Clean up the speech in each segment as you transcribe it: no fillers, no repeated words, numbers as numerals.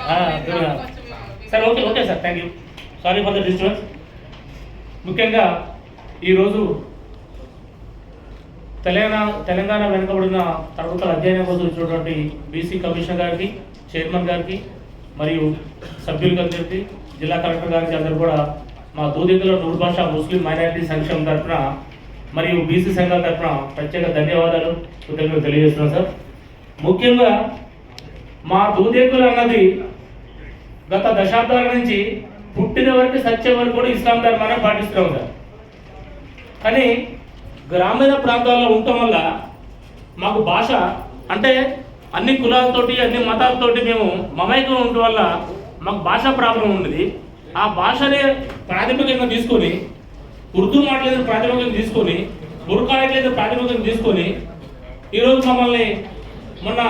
Sir okay okay sir, thank you, sorry for the disturbance. ముఖ్యంగా ఈరోజు తెలంగాణ వెనుకబడిన తరగతుల అధ్యయనం కోసం వచ్చినటువంటి బీసీ కమిషనర్ గారికి, చైర్మన్ గారికి మరియు సభ్యులందరికీ, జిల్లా కలెక్టర్ గారికి అందరూ కూడా మా దూదికల నూరు భాష ముస్లిం మైనారిటీ సంక్షేమం తరఫున మరియు బీసీ సంఘాల తరఫున ప్రత్యేక ధన్యవాదాలు కృతజ్ఞతలు తెలియజేస్తున్నాం సార్. ముఖ్యంగా మా దూదేకులు అన్నది గత దశాబ్దాల నుంచి పుట్టిన వరకు సత్యం వరకు కూడా ఇస్లాం ధర్మాన్ని పాటిస్తున్నాం సార్. కానీ గ్రామీణ ప్రాంతాల్లో ఉండటం వల్ల మాకు భాష అంటే అన్ని కులాలతోటి అన్ని మతాలతోటి మేము మమైకం ఉండటం వల్ల మాకు భాషా ప్రాబ్లం ఉండేది. ఆ భాషనే ప్రాథమికంగా తీసుకొని, ఉర్దూ మాట్లాడిన ప్రాథమికంగా తీసుకొని, బుర్ఖా ఎట్లయితే ప్రాథమికంగా తీసుకొని ఈరోజు మమ్మల్ని మొన్న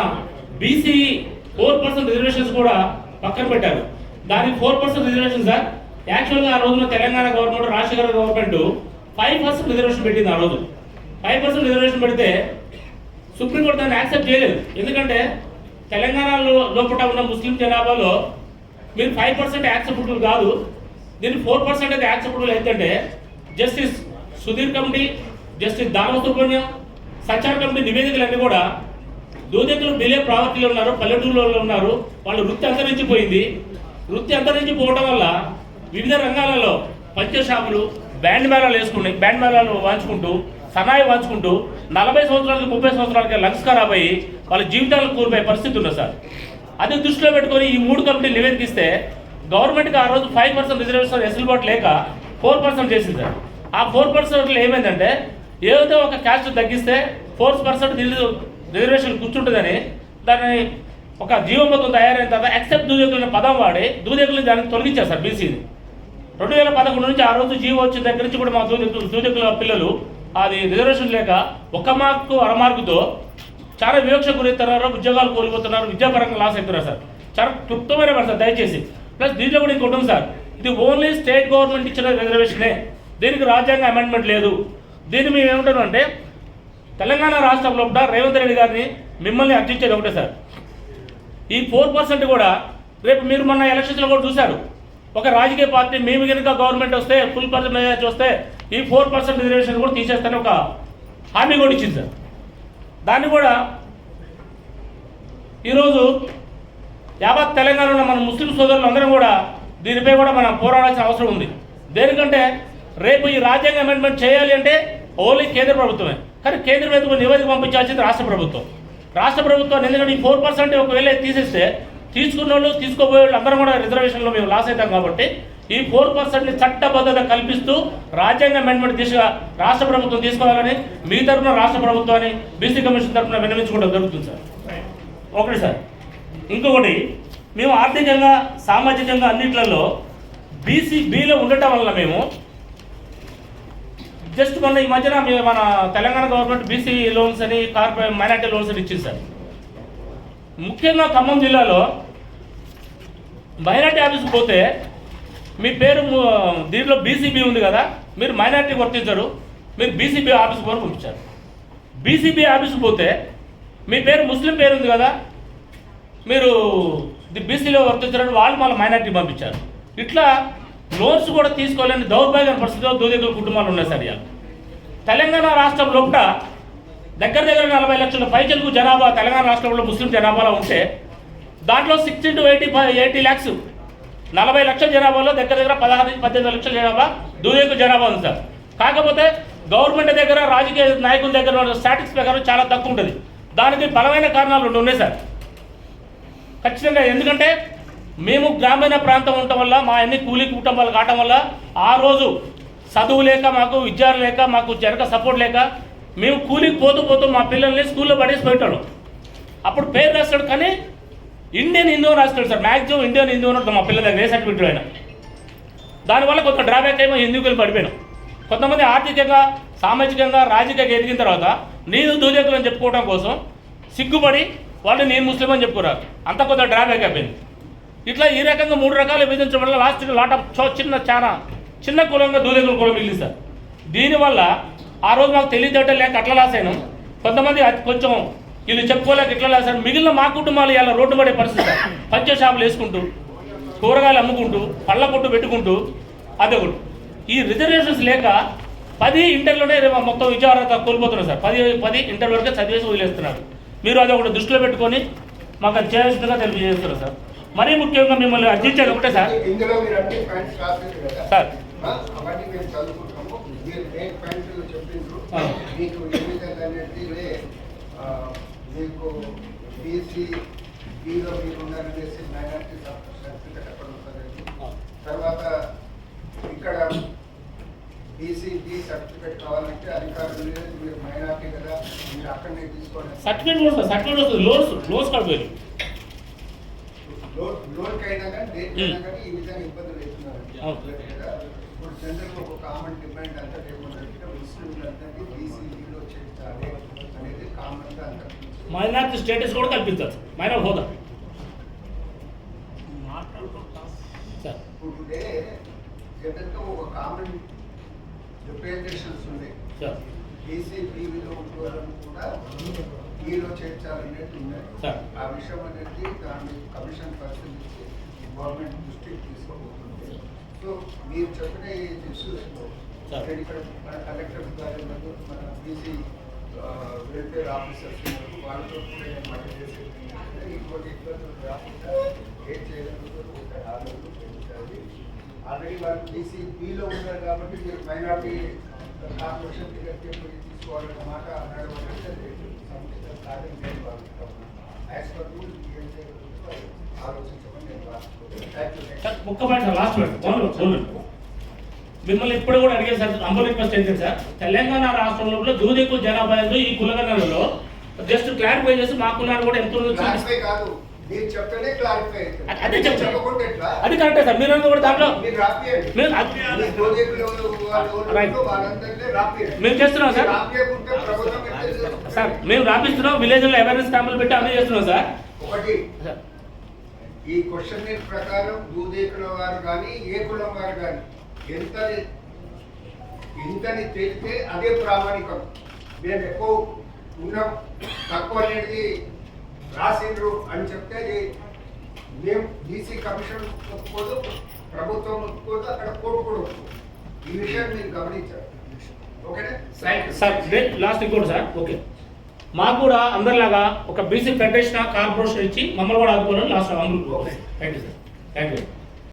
బీసీ 4% రిజర్వేషన్స్ కూడా పక్కన పెట్టారు. దానికి 4% రిజర్వేషన్ సార్. యాక్చువల్గా ఆ రోజున Telangana government, Rajasekhara government 5% reservation పెట్టింది. ఆ రోజు 5% రిజర్వేషన్ పెడితే సుప్రీంకోర్టు దాన్ని యాక్సెప్ట్ చేయలేదు. ఎందుకంటే తెలంగాణలో లోపల ఉన్న ముస్లిం జనాభాలో మీరు 5% యాక్సెప్టబుల్ కాదు, దీన్ని 4% అయితే యాక్సెప్టబుల్ ఏంటంటే జస్టిస్ సుధీర్ కమిటీ, జస్టిస్ దానవ సుబ్రహ్మణ్యం, సచార్ కమిటీ నివేదికలన్నీ కూడా దూదేకులు బిలే ప్రావర్టీలో ఉన్నారు, పల్లెటూరులో ఉన్నారు, వాళ్ళు వృత్తి అంతరించిపోయింది. వృత్తి అంతరించిపోవడం వల్ల వివిధ రంగాలలో పంచషాపులు, బ్యాండ్ మేళాలు వేసుకుని బ్యాండ్ మేళాలు వాంచుకుంటూ, సనాయి వాంచుకుంటూ 40 సంవత్సరాలకి 30 సంవత్సరాలకి లంగ్స్ ఖరాబ్ అయ్యి వాళ్ళ జీవితాలకు కూలిపోయే పరిస్థితి ఉంది సార్. అది దృష్టిలో పెట్టుకొని ఈ 3 కమిటీలు నివేదికిస్తే గవర్నమెంట్కి ఆ రోజు 5% రిజర్వేషన్ వెసులుబాటు లేక 4% చేసింది సార్. ఆ 4% ఏమైందంటే ఏదో ఒక క్యాస్ట్ తగ్గిస్తే 4% రిజర్వేషన్ కూర్చుంటుందని దాన్ని ఒక జీవోపదం తయారైన తర్వాత ఎక్సెప్ట్ దూదేకులైన పదం వాడి దూదేకులు దానికి తొలగించారు సార్ బీసీని. 2011 నుంచి ఆ రోజు జీవో వచ్చిన దగ్గర నుంచి కూడా మా దూదేకుల పిల్లలు అది రిజర్వేషన్ లేక 1 మార్కు అరమార్కుతో చాలా వివక్ష గురవుతున్నారు, ఉద్యోగాలు కోల్పోతున్నారు, విద్యాపరంగా లాస్ అవుతున్నారు సార్. చాలా క్లుప్తమైన మాట సార్ దయచేసి. ప్లస్ దీంట్లో కూడా ఇంకోటి ఉంది సార్, ఇది ఓన్లీ స్టేట్ గవర్నమెంట్ ఇచ్చిన రిజర్వేషనే, దీనికి రాజ్యాంగ అమెండ్మెంట్ లేదు. దీన్ని మేము ఏమంటాం అంటే తెలంగాణ రాష్ట్రంలో కూడా రేవంత్ రెడ్డి గారిని మిమ్మల్ని అర్జించేది ఒకటే సార్, ఈ 4% కూడా రేపు మీరు మొన్న ఎలక్షన్స్లో కూడా చూశారు, ఒక రాజకీయ పార్టీ మేము కనుక గవర్నమెంట్ వస్తే ఫుల్ పర్సెంట్ మెజారిటీ వస్తే ఈ 4% రిజర్వేషన్ కూడా తీసేస్తానే ఒక హామీ కూడా ఇచ్చింది సార్. దాన్ని కూడా ఈరోజు యావత్ తెలంగాణలో మన ముస్లిం సోదరులు అందరం కూడా దీనిపై కూడా మనం పోరాడాల్సిన అవసరం ఉంది. దేనికంటే రేపు ఈ రాజ్యాంగ అమెండ్మెంట్ చేయాలి అంటే ఓన్లీ కేంద్ర ప్రభుత్వమే, కానీ కేంద్ర ప్రభుత్వం నివేదిక పంపించాల్సింది రాష్ట్ర ప్రభుత్వం. రాష్ట్ర ప్రభుత్వాన్ని ఎందుకంటే ఈ 4% ఒకవేళ తీసేస్తే తీసుకున్న వాళ్ళు తీసుకోబోయే వాళ్ళు అందరం కూడా రిజర్వేషన్లో మేము లాస్ అవుతాం. కాబట్టి ఈ 4%ని చట్టబద్ధత కల్పిస్తూ రాజ్యాంగ అమెండ్మెంట్ దిశగా రాష్ట్ర ప్రభుత్వం తీసుకోవాలని మీ తరఫున రాష్ట్ర ప్రభుత్వాన్ని బీసీ కమిషన్ తరఫున విన్నవించుకోవడం జరుగుతుంది సార్. ఒకటి సార్, ఇంకొకటి మేము ఆర్థికంగా సామాజికంగా అన్నింటిలో బీలో ఉండటం వల్ల మేము జస్ట్ మొన్న ఈ మధ్యన మన తెలంగాణ గవర్నమెంట్ బీసీ లోన్స్ అని కార్పొరేట్ మైనార్టీ లోన్స్ అని ఇచ్చింది సార్. ముఖ్యంగా ఖమ్మం జిల్లాలో మైనార్టీ ఆఫీస్కి పోతే మీ పేరు దీంట్లో బీసీబీ ఉంది కదా, మీరు మైనార్టీ వర్తించరు, మీరు బీసీబీ ఆఫీస్కి వరకు పంపించారు. బీసీబీ ఆఫీస్కి పోతే మీ పేరు ముస్లిం పేరు ఉంది కదా, మీరు బీసీలో వర్తించారని వాళ్ళు మళ్ళీ మైనార్టీ పంపించారు. ఇట్లా లోన్స్ కూడా తీసుకోలేని దౌర్భాగ్య పరిస్థితిలో దూదేకుల కుటుంబాలు ఉన్నాయి సార్. తెలంగాణ రాష్ట్రం లోపల దగ్గర 40 లక్షల పైచలకు జనాభా తెలంగాణ రాష్ట్రంలో ముస్లిం జనాభాలో ఉంటే దాంట్లో 60 to 80 lakhs 40 లక్షల జనాభాలో దగ్గర 16-18 లక్షల జనాభా దూదేకుల జనాభా ఉంది సార్. కాకపోతే గవర్నమెంట్ దగ్గర రాజకీయ నాయకుల దగ్గర స్టాటిక్స్ ప్రకారం చాలా తక్కువ ఉంటుంది. దానికి బలమైన కారణాలు ఉన్నాయి సార్ ఖచ్చితంగా. ఎందుకంటే మేము గ్రామీణ ప్రాంతం ఉండటం వల్ల మా అన్ని కూలీ కుటుంబాలు కావటం వల్ల ఆ రోజు చదువు లేక, మాకు విద్యార్థులు లేక, మాకు జనక సపోర్ట్ లేక మేము కూలీకి పోతూ మా పిల్లల్ని స్కూల్లో పడేసి పెట్టాడు. అప్పుడు పేరు రాస్తాడు కానీ ఇండియన్ హిందూ రాస్తాడు సార్. మ్యాక్సిమం ఇండియన్ హిందూ ఉంటుంది మా పిల్లల దగ్గర ఏ సర్టిఫికెట్ అయినా. దానివల్ల కొంత డ్రాబ్యాక్ ఏమో హిందూకులు పడిపోయాను. కొంతమంది ఆర్థికంగా, సామాజికంగా, రాజకీయంగా ఎదిగిన తర్వాత నేను దూదేకులు అని చెప్పుకోవడం కోసం సిగ్గుపడి వాళ్ళు నేను ముస్లిం అని చెప్పుకోరారు. అంత కొంత డ్రాబ్యాక్ అయిపోయింది. ఇట్లా ఈ రకంగా 3 రకాలు విధించడం వల్ల లాస్ట్కి లాట్ ఆఫ్ చాలా చిన్న కులంగా దూదేకుల కులం మిగిలింది సార్. దీనివల్ల ఆ రోజు మాకు తెలియదేట లేక అట్లా లాస్ అయినాం. కొంతమంది కొంచెం వీళ్ళు చెప్పుకోలేక ఇట్లా లేదు సార్. మిగిలిన మా కుటుంబాలు ఇలా రోడ్డు పడే పరిస్థితి సార్. పంచ షాపులు వేసుకుంటూ, కూరగాయలు అమ్ముకుంటూ, పళ్ళ కొట్టు పెట్టుకుంటూ, అదే ఒకటి. ఈ రిజర్వేషన్స్ లేక 10 ఇంటర్లోనే మొత్తం విచారత కోల్పోతున్నారు సార్. 10 ఇంటర్ వరకే చదివేసి వదిలేస్తున్నారు. మీరు అది ఒకటి దృష్టిలో పెట్టుకొని మాకు అది చేయాల్సిందిగా తెలియజేస్తున్నారు సార్. మరీ ముఖ్యంగా మిమ్మల్ని అర్జించేది ఒకటే సార్. ఇందులో మీరు అన్ని పాయింట్స్ రాసేది కదా సార్, అవన్నీ మేము చదువుకుంటాము. మీరు ఏ పాయింట్లు చెప్పిండ్రు మీకు ఏ విధంగా అనేది మీకు బీసీ బీలో మీరు ఉన్నారనేసి మైనార్టీ సర్టిఫికెట్ అక్కడ ఉంటుంది. తర్వాత ఇక్కడ బీసీ బీ సర్టిఫికెట్ కావాలంటే అధికారులు లేదు, మీరు మైనార్టీ కదా, మీరు అక్కడనే తీసుకోండి. సర్టిఫికెట్ వస్తుంది. లోన్స్ కడతారు. లోన్ కైనా కానీ దేనికైనా కానీ ఈ విధంగా ఇబ్బందులు అవుతున్నారు. ఇప్పుడు జనరల్గా ఒక కామన్ డిమాండ్ అంతా ఏమన్నట్టుగా ముస్లింలందరికీ బీసీలో చేర్చాలి అనేది కామన్గా అంతా. మైనార్టీ స్టేటస్ కూడా కల్పించాలి. మైనార్ హోదా ఇప్పుడే జనరల్గా ఒక కామన్ రిప్రజెంటేషన్స్ ఉన్నాయి. బీసీ బీవీలో ఉంటున్నారని కూడా ఈలో చేర్చాలనేది ఉన్నాయి. ఆ విషయం అనేది దాన్ని కమిషన్ పరిశీలించి గవర్నమెంట్ దృష్టికి తీసుకోబోతుంది. సో మీరు చెప్పిన ఈ ఇష్యూస్లో ఇక్కడ మన కలెక్టర్ గారు మన బీసీ వెల్ఫేర్ ఆఫీసర్స్ వాళ్ళతో కూడా మనం చేసేది ఇంకోటి ఇబ్బందులు రాకుండా ఏం చేయగలుగుతారు ఆలోచన పెంచాలి. ఆల్రెడీ వాళ్ళు బీసీ బీలో ఉన్నారు కాబట్టి మీరు మైనార్టీ కార్పొరేషన్ టికెట్ తీసుకోవాలన్న మాట నడవాలంటే సముచిత కార్యం నేను భావిస్తాను. యాజ్ పర్ రూల్ ఏం చేయగలుగుతారో ఆలోచించమని నేను భావిస్తున్నాను. ఒక్క పాయింట్ సార్, లాస్ట్ పాయింట్ మిమ్మల్ని ఇప్పుడు కూడా అడిగే సార్. అంబర్ రిక్వెస్ట్ ఏంటంటే సార్, తెలంగాణ రాష్ట్రంలో దూదెక్కువ జనాభా ఈ కులగణనలో జస్ట్ క్లారిఫై చేసి మా కులాన్ని కూడా ఎంత క్లారిఫై కాదు, మీరు చెప్తేనే క్లారిఫై అదే చెప్పకుండా ఎట్లా? అది కరెక్టే సార్. మీరు కూడా దాంట్లో మీరు రాపియండి. మేము చేస్తున్నాం సార్. రాపియకుంటే ప్రభుత్వం సార్ మేము రాపిస్తున్నాం. విలేజ్ లో అవేర్నెస్ క్యాంపులు పెట్టి అన్నీ చేస్తున్నాం సార్. ఒకటి ఈ క్వశ్చన్ ప్రకారం దూదేకుల వారు కానీ ఏ కులం వారు కానీ ఇంతని తెలిస్తే అదే ప్రామాణికం. మేము ఎక్కువ ఉన్నాం తక్కువ అనేది రాసిండ్రు అని చెప్తే మేము బీసీ కమిషన్ ఒప్పుకోదు, ప్రభుత్వం ఒప్పుకోదు, అక్కడ కోర్టు కూడా ఒప్పుకోదు. ఈ విషయాన్ని మీరు గమనించారు. ఓకేనా సార్? లాస్ట్ ఇంకోటి సార్. ఓకే, మాకు కూడా అందరిలాగా ఒక బీసీ ఫెడరేషన్ కార్పొరేషన్ ఇచ్చి మమ్మల్ని కూడా ఆదుకోవాలని లాస్ట్ అందరూ. Thank you sir. Thank you.